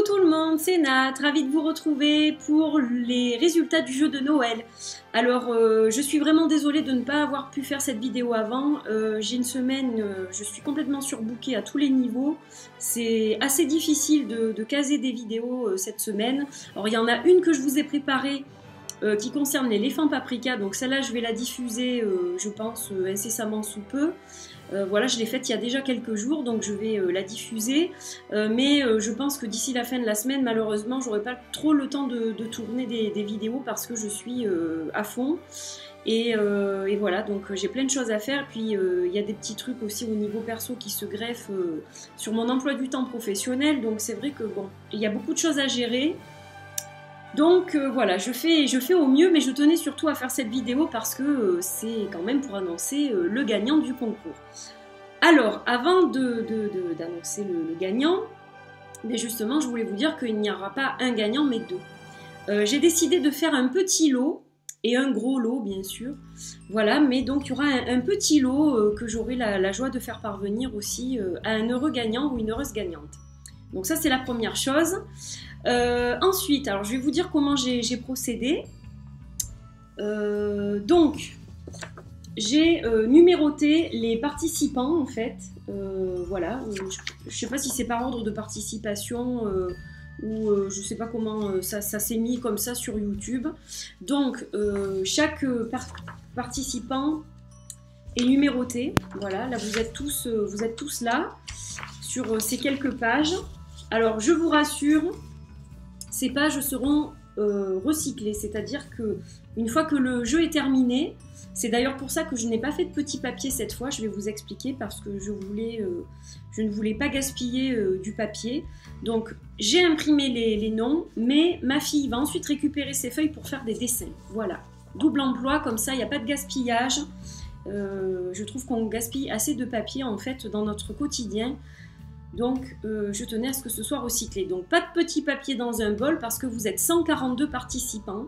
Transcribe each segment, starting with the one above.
Coucou tout le monde, c'est Nat, ravie de vous retrouver pour les résultats du jeu de Noël. Alors, je suis vraiment désolée de ne pas avoir pu faire cette vidéo avant. J'ai une semaine, je suis complètement surbookée à tous les niveaux. C'est assez difficile de caser des vidéos cette semaine. Alors, il y en a une que je vous ai préparée qui concerne l'éléphant paprika. Donc celle-là, je vais la diffuser, je pense, incessamment sous peu. Voilà, je l'ai faite il y a déjà quelques jours, donc je vais la diffuser. Mais je pense que d'ici la fin de la semaine, malheureusement, j'aurai pas trop le temps de tourner des vidéos parce que je suis à fond. Et voilà, donc j'ai plein de choses à faire. Puis il y a des petits trucs aussi au niveau perso qui se greffent sur mon emploi du temps professionnel. Donc c'est vrai que bon, il y a beaucoup de choses à gérer. Donc voilà, je fais au mieux, mais je tenais surtout à faire cette vidéo parce que c'est quand même pour annoncer le gagnant du concours. Alors, avant d'annoncer le gagnant, mais justement, je voulais vous dire qu'il n'y aura pas un gagnant, mais deux. J'ai décidé de faire un petit lot et un gros lot, bien sûr. Voilà, mais donc il y aura un petit lot que j'aurai la joie de faire parvenir aussi à un heureux gagnant ou une heureuse gagnante. Donc ça, c'est la première chose. Ensuite, alors je vais vous dire comment j'ai procédé. Donc, j'ai numéroté les participants en fait. Voilà, je ne sais pas si c'est par ordre de participation ou je ne sais pas comment ça s'est mis comme ça sur YouTube. Donc, chaque participant est numéroté. Voilà, là vous êtes tous là sur ces quelques pages. Alors, je vous rassure. Ces pages seront recyclées, c'est-à-dire que une fois que le jeu est terminé, c'est d'ailleurs pour ça que je n'ai pas fait de petit papier cette fois, je vais vous expliquer parce que je ne voulais pas gaspiller du papier. Donc j'ai imprimé les noms, mais ma fille va ensuite récupérer ces feuilles pour faire des dessins. Voilà, double emploi, comme ça il n'y a pas de gaspillage. Je trouve qu'on gaspille assez de papier en fait dans notre quotidien. Donc, je tenais à ce que ce soit recyclé. Donc, pas de petit papier dans un bol parce que vous êtes 142 participants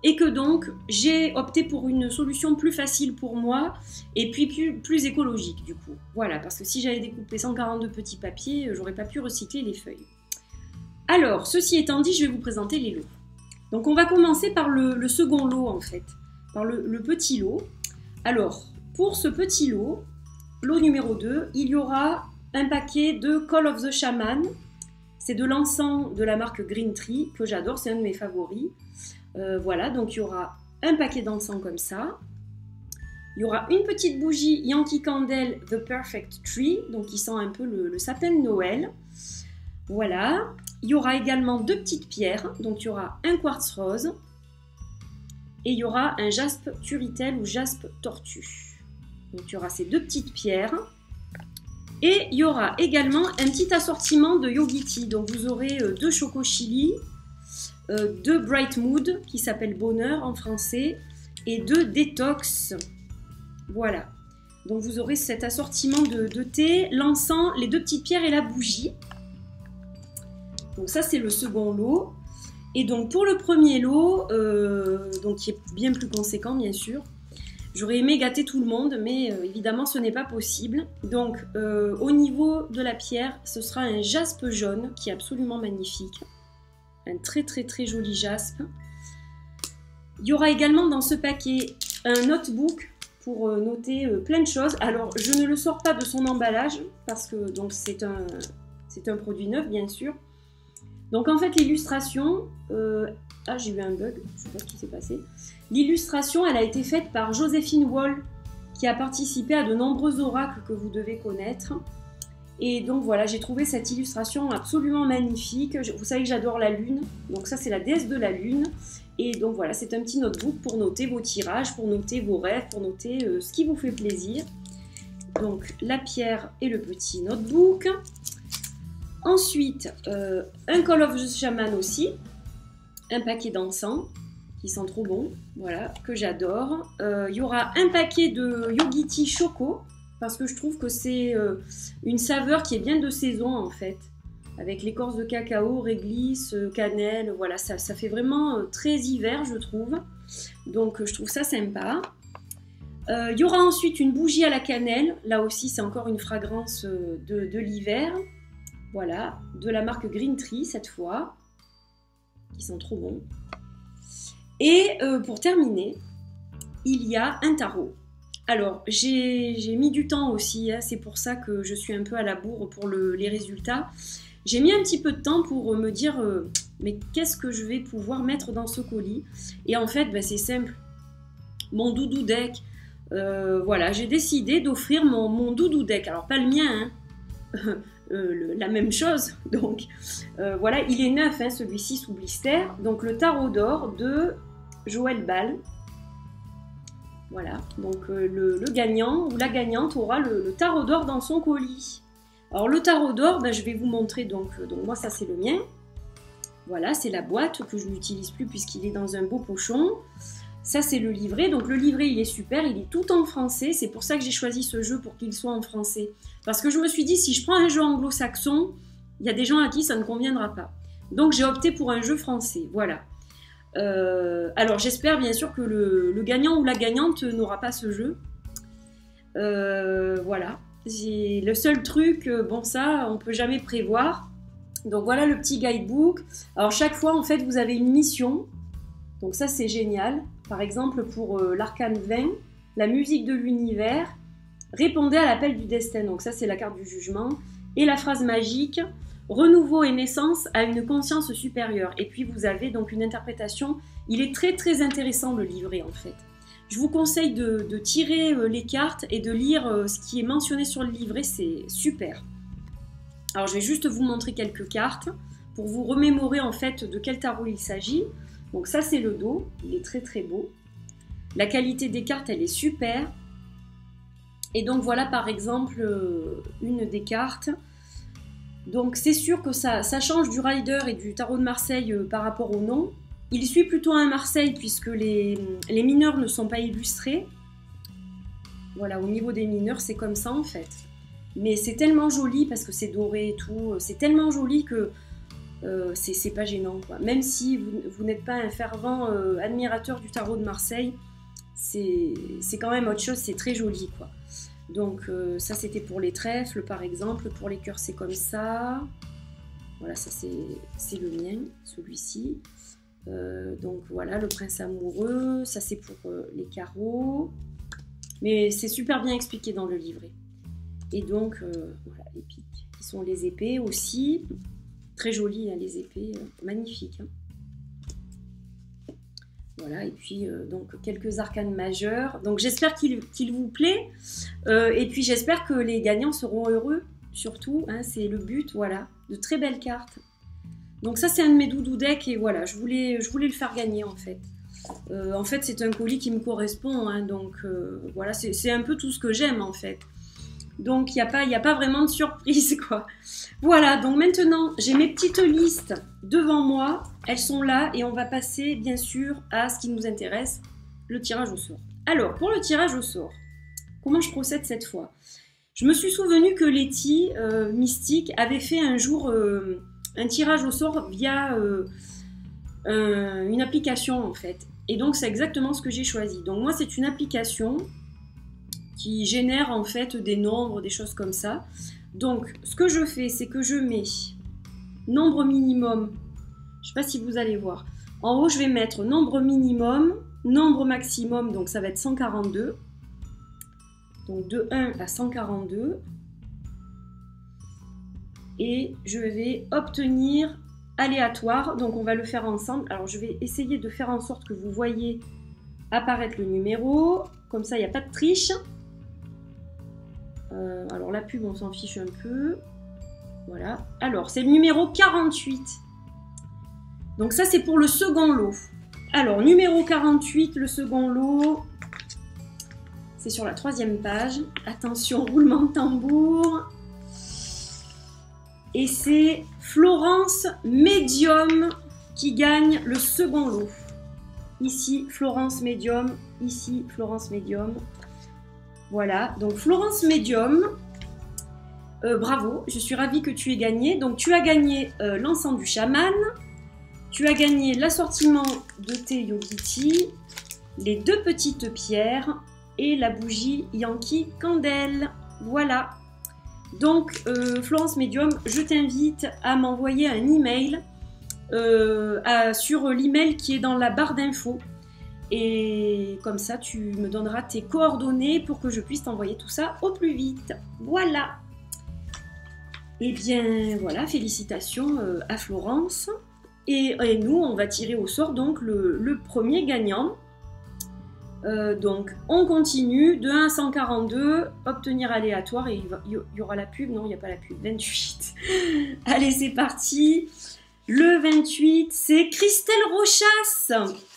et que donc, j'ai opté pour une solution plus facile pour moi et puis plus écologique du coup. Voilà, parce que si j'avais découpé 142 petits papiers, j'aurais pas pu recycler les feuilles. Alors, ceci étant dit, je vais vous présenter les lots. Donc, on va commencer par le second lot en fait, par le petit lot. Alors, pour ce petit lot numéro 2, il y aura un paquet de Call of the Shaman, c'est de l'encens de la marque Green Tree, que j'adore, c'est un de mes favoris. Voilà, donc il y aura un paquet d'encens comme ça. Il y aura une petite bougie Yankee Candle The Perfect Tree, donc qui sent un peu le sapin de Noël. Voilà, il y aura également deux petites pierres, donc il y aura un quartz rose, et il y aura un jaspe turritelle ou jaspe tortue. Donc il y aura ces deux petites pierres. Et il y aura également un petit assortiment de Yogiti. Donc vous aurez deux Choco Chili, deux Bright Mood qui s'appelle Bonheur en français et deux Détox. Voilà. Donc vous aurez cet assortiment de thé, l'encens, les deux petites pierres et la bougie. Donc ça c'est le second lot. Et donc pour le premier lot, donc qui est bien plus conséquent bien sûr, j'aurais aimé gâter tout le monde, mais évidemment ce n'est pas possible. Donc au niveau de la pierre, ce sera un jaspe jaune qui est absolument magnifique. Un très très très joli jaspe. Il y aura également dans ce paquet un notebook pour noter plein de choses. Alors je ne le sors pas de son emballage parce que c'est un produit neuf bien sûr. Donc en fait l'illustration, ah j'ai eu un bug, je ne sais pas ce qui s'est passé. L'illustration elle a été faite par Joséphine Wall qui a participé à de nombreux oracles que vous devez connaître. Et donc voilà, j'ai trouvé cette illustration absolument magnifique. Vous savez que j'adore la lune, donc ça c'est la déesse de la lune. Et donc voilà, c'est un petit notebook pour noter vos tirages, pour noter vos rêves, pour noter ce qui vous fait plaisir. Donc la pierre et le petit notebook. Ensuite, un Call of the Shaman aussi, un paquet d'encens qui sent trop bon, voilà, que j'adore. Il y aura un paquet de Yogiti Choco, parce que je trouve que c'est une saveur qui est bien de saison en fait, avec l'écorce de cacao, réglisse, cannelle, voilà, ça fait vraiment très hiver je trouve, donc je trouve ça sympa. Il y aura ensuite une bougie à la cannelle, là aussi c'est encore une fragrance de l'hiver. Voilà, de la marque Green Tree cette fois, qui sont trop bons. Et pour terminer, il y a un tarot. Alors, j'ai mis du temps aussi, hein, c'est pour ça que je suis un peu à la bourre pour les résultats. J'ai mis un petit peu de temps pour me dire, mais qu'est-ce que je vais pouvoir mettre dans ce colis? Et en fait, c'est simple. Mon doudou deck, voilà, j'ai décidé d'offrir mon doudou deck. Alors, pas le mien, hein. La même chose. Donc, voilà, il est neuf, hein, celui-ci sous blister. Donc, le tarot d'or de Joël Ball. Voilà, donc le gagnant ou la gagnante aura le tarot d'or dans son colis. Alors le tarot d'or, je vais vous montrer, donc moi ça c'est le mien. Voilà, c'est la boîte que je n'utilise plus puisqu'il est dans un beau pochon. Ça c'est le livret, donc le livret il est super, il est tout en français. C'est pour ça que j'ai choisi ce jeu pour qu'il soit en français. Parce que je me suis dit, si je prends un jeu anglo-saxon, il y a des gens à qui ça ne conviendra pas. Donc j'ai opté pour un jeu français, voilà. Alors j'espère bien sûr que le gagnant ou la gagnante n'aura pas ce jeu. Voilà. Le seul truc, bon ça on peut jamais prévoir. Donc voilà le petit guidebook. Alors chaque fois en fait vous avez une mission. Donc ça c'est génial. Par exemple pour l'arcane 20, la musique de l'univers, répondez à l'appel du destin. Donc ça c'est la carte du jugement. Et la phrase magique, renouveau et naissance à une conscience supérieure. Et puis vous avez donc une interprétation. Il est très très intéressant le livret en fait. Je vous conseille de tirer les cartes et de lire ce qui est mentionné sur le livret, c'est super. Alors je vais juste vous montrer quelques cartes pour vous remémorer en fait de quel tarot il s'agit. Donc ça c'est le dos, il est très très beau. La qualité des cartes elle est super. Et donc voilà par exemple une des cartes. Donc c'est sûr que ça change du Rider et du tarot de Marseille par rapport au nom. Il suit plutôt un Marseille puisque les mineurs ne sont pas illustrés. Voilà, au niveau des mineurs c'est comme ça en fait. Mais c'est tellement joli parce que c'est doré et tout. C'est tellement joli que c'est pas gênant, quoi. Même si vous n'êtes pas un fervent admirateur du tarot de Marseille, c'est quand même autre chose, c'est très joli, quoi. Donc ça c'était pour les trèfles par exemple, pour les cœurs c'est comme ça. Voilà, ça c'est le mien, celui-ci. Donc voilà, le prince amoureux, ça c'est pour les carreaux. Mais c'est super bien expliqué dans le livret. Et donc voilà, les piques, qui sont les épées aussi. Très jolies hein, les épées, magnifiques. Hein. Voilà, et puis donc quelques arcanes majeurs. Donc j'espère qu'il vous plaît. Et puis j'espère que les gagnants seront heureux, surtout. Hein, c'est le but, voilà. De très belles cartes. Donc ça c'est un de mes doudou decks et voilà, je voulais le faire gagner en fait. En fait c'est un colis qui me correspond, hein, donc voilà, c'est un peu tout ce que j'aime en fait. Donc il n'y a pas vraiment de surprise quoi. Voilà, donc maintenant j'ai mes petites listes devant moi, elles sont là et on va passer bien sûr à ce qui nous intéresse, le tirage au sort. Alors pour le tirage au sort, comment je procède cette fois? Je me suis souvenu que Letty Mystique avait fait un jour un tirage au sort via une application en fait. Et donc c'est exactement ce que j'ai choisi. Donc moi c'est une application qui génère en fait des nombres, des choses comme ça. Donc ce que je fais c'est que je mets nombre minimum, je ne sais pas si vous allez voir. En haut je vais mettre nombre minimum, nombre maximum, donc ça va être 142. Donc de 1 à 142. Et je vais obtenir aléatoire, donc on va le faire ensemble. Alors je vais essayer de faire en sorte que vous voyez apparaître le numéro, comme ça il n'y a pas de triche. Alors la pub on s'en fiche un peu, voilà. Alors c'est le numéro 48, donc ça c'est pour le second lot. Alors numéro 48, le second lot, c'est sur la 3e page. Attention, roulement de tambour. Et c'est Florence Médium qui gagne le second lot. Ici, Florence Médium. Ici, Florence Médium. Voilà, donc Florence Médium. Bravo, je suis ravie que tu aies gagné. Donc tu as gagné l'encens du chaman. Tu as gagné l'assortiment de thé Yogiti. Les 2 petites pierres. Et la bougie Yankee Candle. Voilà. Donc, Florence Medium, je t'invite à m'envoyer un email sur l'email qui est dans la barre d'infos. Et comme ça, tu me donneras tes coordonnées pour que je puisse t'envoyer tout ça au plus vite. Voilà. Et bien, voilà, félicitations à Florence. Et nous, on va tirer au sort donc le premier gagnant. Donc, on continue de 1 à 142, obtenir aléatoire, et il y aura la pub, non, il n'y a pas la pub, 28. Allez, c'est parti. Le 28, c'est Christelle Rochasse.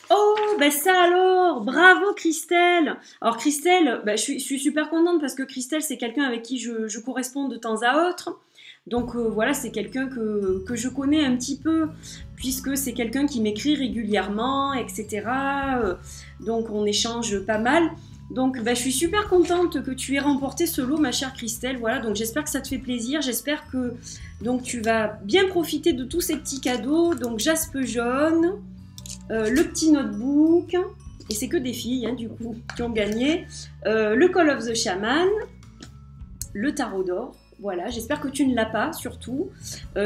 Oh, ben ça alors, bravo Christelle. Alors Christelle, ben, je suis super contente parce que Christelle, c'est quelqu'un avec qui je corresponds de temps à autre. Donc voilà, c'est quelqu'un que je connais un petit peu, puisque c'est quelqu'un qui m'écrit régulièrement, etc. Donc on échange pas mal. Donc bah, je suis super contente que tu aies remporté ce lot, ma chère Christelle. Voilà, donc j'espère que ça te fait plaisir. J'espère que donc, tu vas bien profiter de tous ces petits cadeaux. Donc jaspe jaune, le petit notebook, et c'est que des filles hein, du coup qui ont gagné, le Call of the Shaman, le tarot d'or. Voilà, j'espère que tu ne l'as pas, surtout.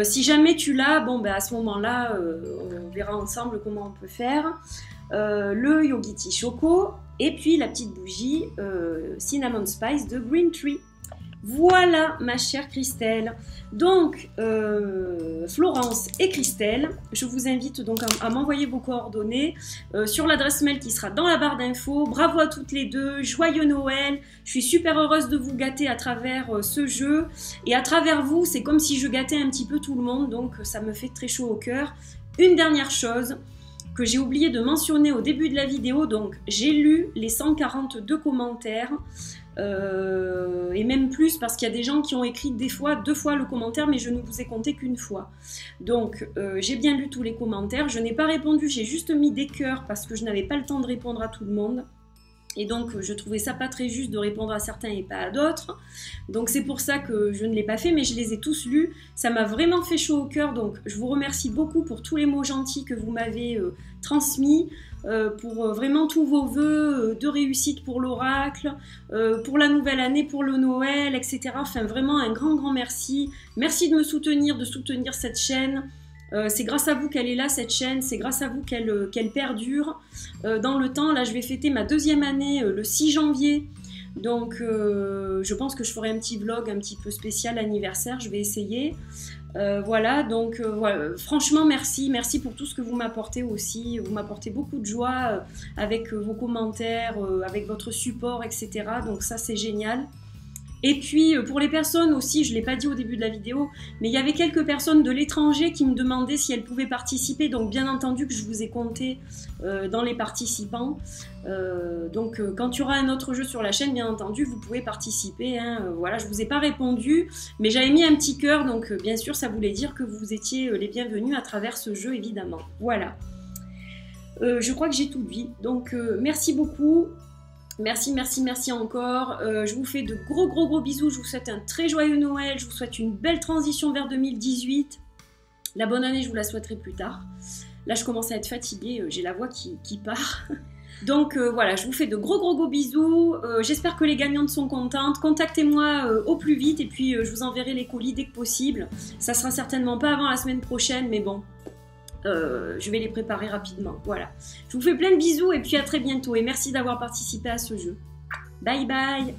Si jamais tu l'as, bon, ben à ce moment-là, on verra ensemble comment on peut faire. Le Yogiti Choco, et puis la petite bougie Cinnamon Spice de Green Tree. Voilà, ma chère Christelle. Donc, Florence et Christelle, je vous invite donc à m'envoyer vos coordonnées sur l'adresse mail qui sera dans la barre d'infos. Bravo à toutes les deux, joyeux Noël. Je suis super heureuse de vous gâter à travers ce jeu. Et à travers vous, c'est comme si je gâtais un petit peu tout le monde, donc ça me fait très chaud au cœur. Une dernière chose que j'ai oublié de mentionner au début de la vidéo, donc j'ai lu les 142 commentaires. Et même plus parce qu'il y a des gens qui ont écrit deux fois le commentaire, mais je ne vous ai compté qu'une fois. Donc j'ai bien lu tous les commentaires, je n'ai pas répondu, j'ai juste mis des cœurs parce que je n'avais pas le temps de répondre à tout le monde. Et donc je trouvais ça pas très juste de répondre à certains et pas à d'autres. Donc c'est pour ça que je ne l'ai pas fait, mais je les ai tous lus. Ça m'a vraiment fait chaud au cœur, donc je vous remercie beaucoup pour tous les mots gentils que vous m'avez transmis. Pour vraiment tous vos vœux de réussite pour l'oracle, pour la nouvelle année, pour le Noël, etc. Enfin vraiment un grand merci. Merci de me soutenir, de soutenir cette chaîne. C'est grâce à vous qu'elle est là, cette chaîne, c'est grâce à vous qu'elle perdure dans le temps. Là je vais fêter ma 2e année le 6 janvier. Donc je pense que je ferai un petit vlog un petit peu spécial anniversaire, je vais essayer. Voilà, donc voilà. Franchement merci pour tout ce que vous m'apportez aussi, vous m'apportez beaucoup de joie avec vos commentaires, avec votre support, etc. Donc ça c'est génial. Et puis pour les personnes aussi, je ne l'ai pas dit au début de la vidéo, mais il y avait quelques personnes de l'étranger qui me demandaient si elles pouvaient participer, donc bien entendu que je vous ai compté dans les participants. Donc quand il y aura un autre jeu sur la chaîne, bien entendu, vous pouvez participer. Hein, voilà, je ne vous ai pas répondu, mais j'avais mis un petit cœur, donc bien sûr, ça voulait dire que vous étiez les bienvenus à travers ce jeu, évidemment. Voilà. Je crois que j'ai tout dit, donc merci beaucoup. Merci encore. Je vous fais de gros bisous. Je vous souhaite un très joyeux Noël. Je vous souhaite une belle transition vers 2018. La bonne année, je vous la souhaiterai plus tard. Là, je commence à être fatiguée. J'ai la voix qui part. Donc voilà, je vous fais de gros bisous. J'espère que les gagnantes sont contentes. Contactez-moi au plus vite et puis je vous enverrai les colis dès que possible. Ça sera certainement pas avant la semaine prochaine, mais bon. Je vais les préparer rapidement, voilà. Je vous fais plein de bisous et puis à très bientôt et merci d'avoir participé à ce jeu. Bye bye.